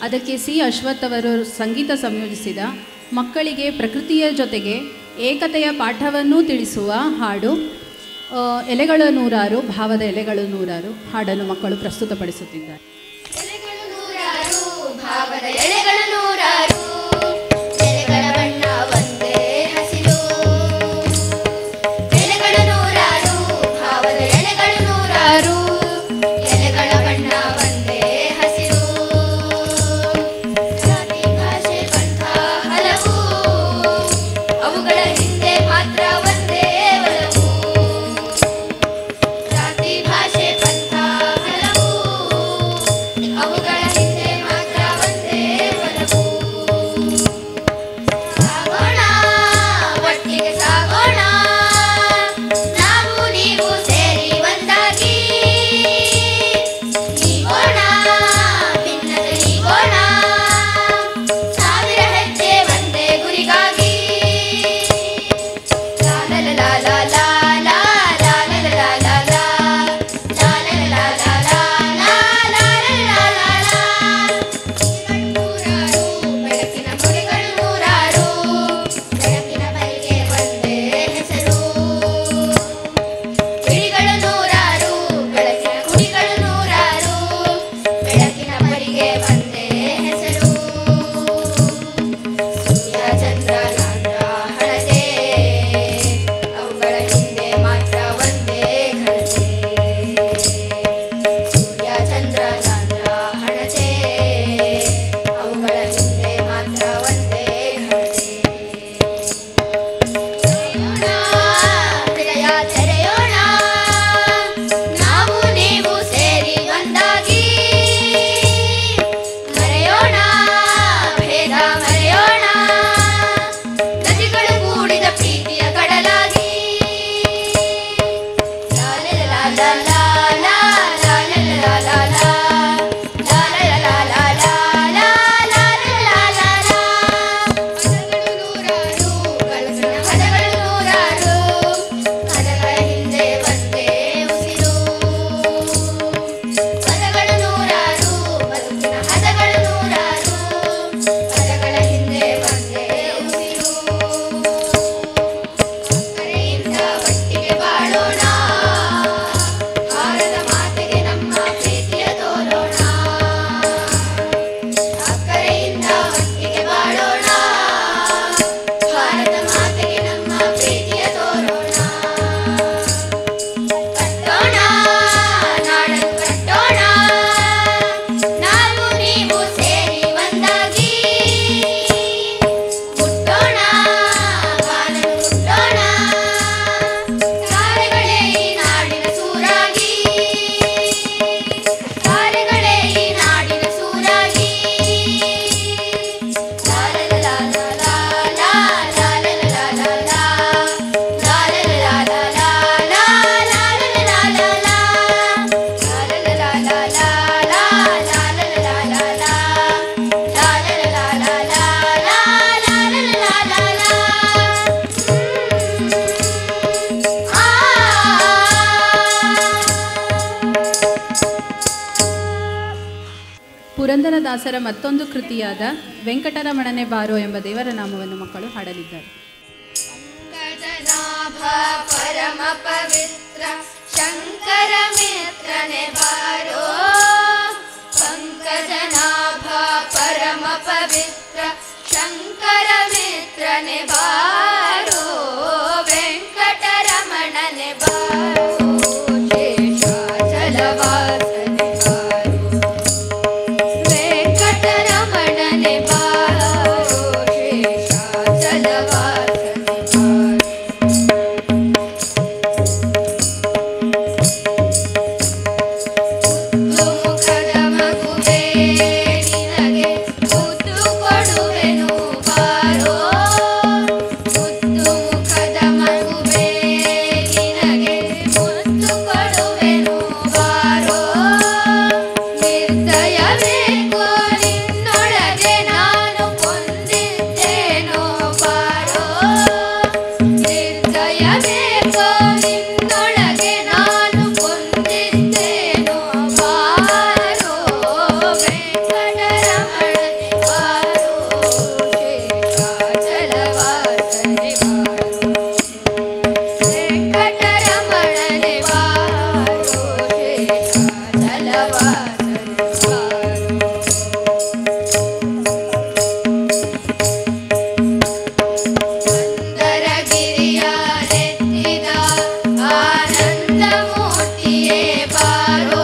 ಅದಕ್ಕೆ ಸಿ ಅಶ್ವಥ್ ಅವರು ಸಂಗೀತ ಸಂಯೋಜಿಸಿದ, ಮಕ್ಕಳಿಗೆ ಪ್ರಕೃತಿಯ ಜೊತೆಗೆ ಏಕತೆಯ ಪಾಠವನ್ನೂ ತಿಳಿಸುವ ಹಾಡು ಎಲೆಗಳು ನೂರಾರು, ಭಾವದ ಎಲೆಗಳು ನೂರಾರು ಹಾಡನ್ನು ಮಕ್ಕಳು ಪ್ರಸ್ತುತಪಡಿಸುತ್ತಿದ್ದಾರೆ. ಎಲೆಗಳು ನೂರಾರು, ಭಾವದ ಎಲೆಗಳು ನೂರಾರು, ಎಲೆಗಳ ಬಣ್ಣ ಒಂದೇ ಹಸಿರು. ಎಲೆಗಳು ನೂರಾರು, ಭಾವದ ಎಲೆಗಳು ನೂರಾರು, ಎಲೆಗಳ ಬಣ್ಣ ಒಂದೇ ಹಸಿರು. ಜಾತಿ ಭಾಷೆ ಪಂಥ ಹಲವು, ಅವುಗಳ ಹಿಂದೆ ಮಾತ್ರ ಒಂದೇ ಒಲವು. ಜಾತಿ ಭಾಷೆ ಪಂಥ ಹಲವು, ಪುರಂದರದಾಸರ ಮತ್ತೊಂದು ಕೃತಿಯಾದ ವೆಂಕಟರಮಣನೆ ಬಾರೋ ಎಂಬ ದೇವರ ನಾಮವನ್ನು ಮಕ್ಕಳು ಹಾಡಲಿದ್ದಾರೆ. ಪಂಕಜನಾಭ ಪರಮ ಪವಿತ್ರ ಶಂಕರ ಮಿತ್ರನೆ ಬಾರೋ, ಪಂಕಜನಾಭ ಪರಮ ಪವಿತ್ರ ಶಂಕರ ಮಿತ್ರನೆ ಬಾರೋ, ವೆಂಕಟರಮಣನೆ ಬಾರೋ, ಶೇಷಾಚಲವಾಸನೆ ಬಾರೋ, ವೆಂಕಟರಮಣನೆ ಬಾರೋ, ಶೇಷಾಚಲವಾಸನೆ ಮುಖದ ಮಗುವೇ ನಿನಗೆ ಮುತ್ತು ಕೊಡುವೆನು ಬಾರೋ, ಮುತ್ತು ಮುಖದ ಮಗುವೇ ನಿನಗೆ ಮುತ್ತು ಕೊಡುವೆನು ಬಾರೋ, ನಿರ್ದಯ ಬೇಕು ನಿನ್ನೊಳಗೆ ನಾನು ಕೊಂದಿದ್ದೇನೋ ಬಾರೋ, ನಿರ್ದಯ ಬೇಕು ನಿನ್ನೊಳಗೆ ನಾನು ಕೊಂದಿದ್ದೇನೋ ಬಾರೋ, ವೆಂಕಟರಮಣನೆ ಬಾರೋ, ಶೇಷಾಚಲವಾಸನೆ ಬಾರೋ, ವೆಂಕಟರಮಣನೆ ಬಾರೋ, ಶೇಷಾಚಲವಾಸನೆ ಬಾರೋ. ಮಂದರಗಿರಿಯ ನೆತ್ತಿದ ಆನಂದ ಮೂರ್ತಿಯೇ ಬಾರೋ,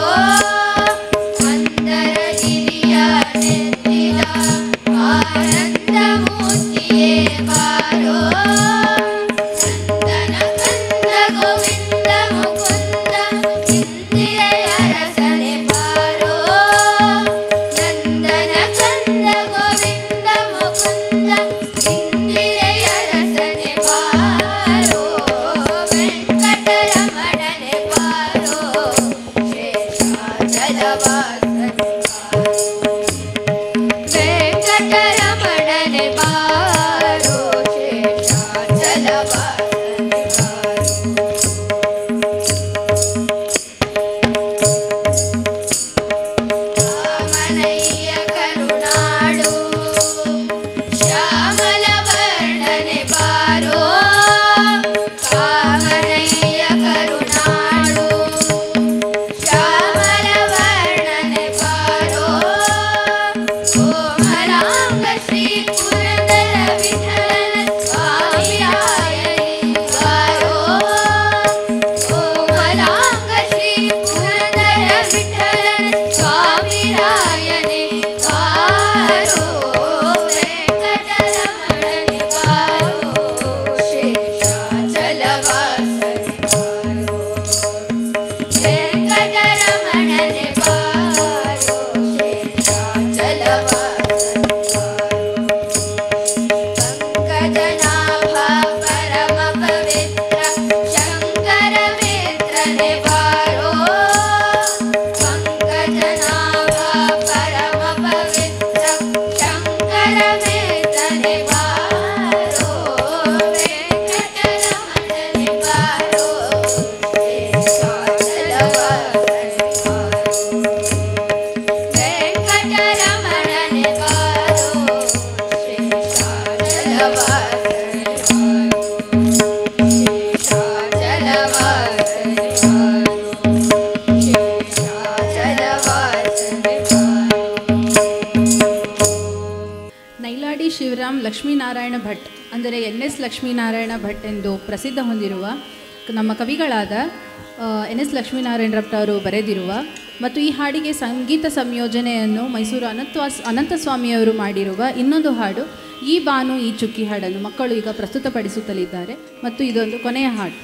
ಮಂದರಗಿರಿಯ ನೆತ್ತಿದ ಆನಂದ ಮೂರ್ತಿಯೇ ಬಾರೋ, ನಂದನ ಕಂದ ಗೋವಿಂದ ಮುಕುಂದ ಇಂದಿರೆಯ ರಸನೆ ಬಾರೋ, ನಂದನ ಕಂದ ಗೋವಿಂದ ಮುಕುಂದ ಇಂದಿರೆಯ ರಸನೆ ಬಾರೋ, ವೆಂಕಟರಮಣನೆ ಬಾರೋ, ಶೇಷಾಚಲವಾಸನೆ ಬಾರೋ, ವೆಂಕಟರಮಣನೆ ಬಾರೋ, ಶೇಷಾಚಲವಾಸನೆ ಕಾಮನಯ್ಯ ಕರುಣಾಳು ಶ್ಯಾಮಲ ವರ್ಣನೆ ಬಾರೋ, ಕಾಮನಯ್ಯ ಕರುಣಾಳು ಶ್ಯಾಮಲ ವರ್ಣನೆ ಬಾರೋ, ಕೋಮಲಾಂಗ ಶ್ರೀ ಪುರಂದರ ವಿಠಲನ ಸ್ವಾಮಿರಾಯನೇ ಬಾರೋ, ಕೋಮಲಾಂಗ ಶ್ರೀ ಪುರಂದರ ವಿಠಲನ ಸ್ವಾಮಿರಾಯನೇ ಬಾರೋ, ವೆಂಕಟರಮಣನೆ ಬಾರೋ, ಶೇಷಾಚಲವಾಸನೆ ಬಾರೋ, ವೆಂಕಟರಮಣನೆ ಬಾರೋ, ಶೇಷಾಚಲವಾಸನೆ ಬಾರೋ. ಪಂಕಜನಾಭ ಪರಮ ಪವಿತ್ರ ಶಂಕರ ಮಿತ್ರನೆ ಬಾರೋ, ಪಂಕಜನಾಭ ಪರಮ ಪವಿತ್ರ ಶಂಕರ ಮಿತ್ರನೆ ಬಾರೋ, ವೆಂಕಟರಮಣನೆ ಬಾರೋ, ಶೇಷಾಚಲವಾಸನೆ ಬಾರೋ, ವೆಂಕಟರಮಣನೆ ಬಾರೋ, ಶೇಷಾಚಲವಾಸನೆ ಬಾರೋ, ಶೇಷಾಚಲವಾಸನೆ ಬಾರೋ, ಶೇಷಾಚಲವಾಸನೆ ಬಾರೋ. ನೈಲಾಡಿ ಶಿವರಾಮ್ ಲಕ್ಷ್ಮೀನಾರಾಯಣ ಭಟ್ ಅಂದರೆ NS ಲಕ್ಷ್ಮೀನಾರಾಯಣ ಭಟ್ ಎಂದು ಪ್ರಸಿದ್ಧ ಹೊಂದಿರುವ ನಮ್ಮ ಕವಿಗಳಾದ NS ಲಕ್ಷ್ಮೀನಾರಾಯಣ ಅವರು ಬರೆದಿರುವ ಮತ್ತು ಈ ಹಾಡಿಗೆ ಸಂಗೀತ ಸಂಯೋಜನೆಯನ್ನು ಮೈಸೂರು ಅನಂತಸ್ವಾಮಿಯವರು ಮಾಡಿರುವ ಇನ್ನೊಂದು ಹಾಡು ಈ ಬಾನು ಈ ಚುಕ್ಕಿ ಹಾಡನ್ನು ಮಕ್ಕಳು ಈಗ ಪ್ರಸ್ತುತಪಡಿಸುತ್ತಲಿದ್ದಾರೆ ಮತ್ತು ಇದೊಂದು ಕೊನೆಯ ಹಾಡು.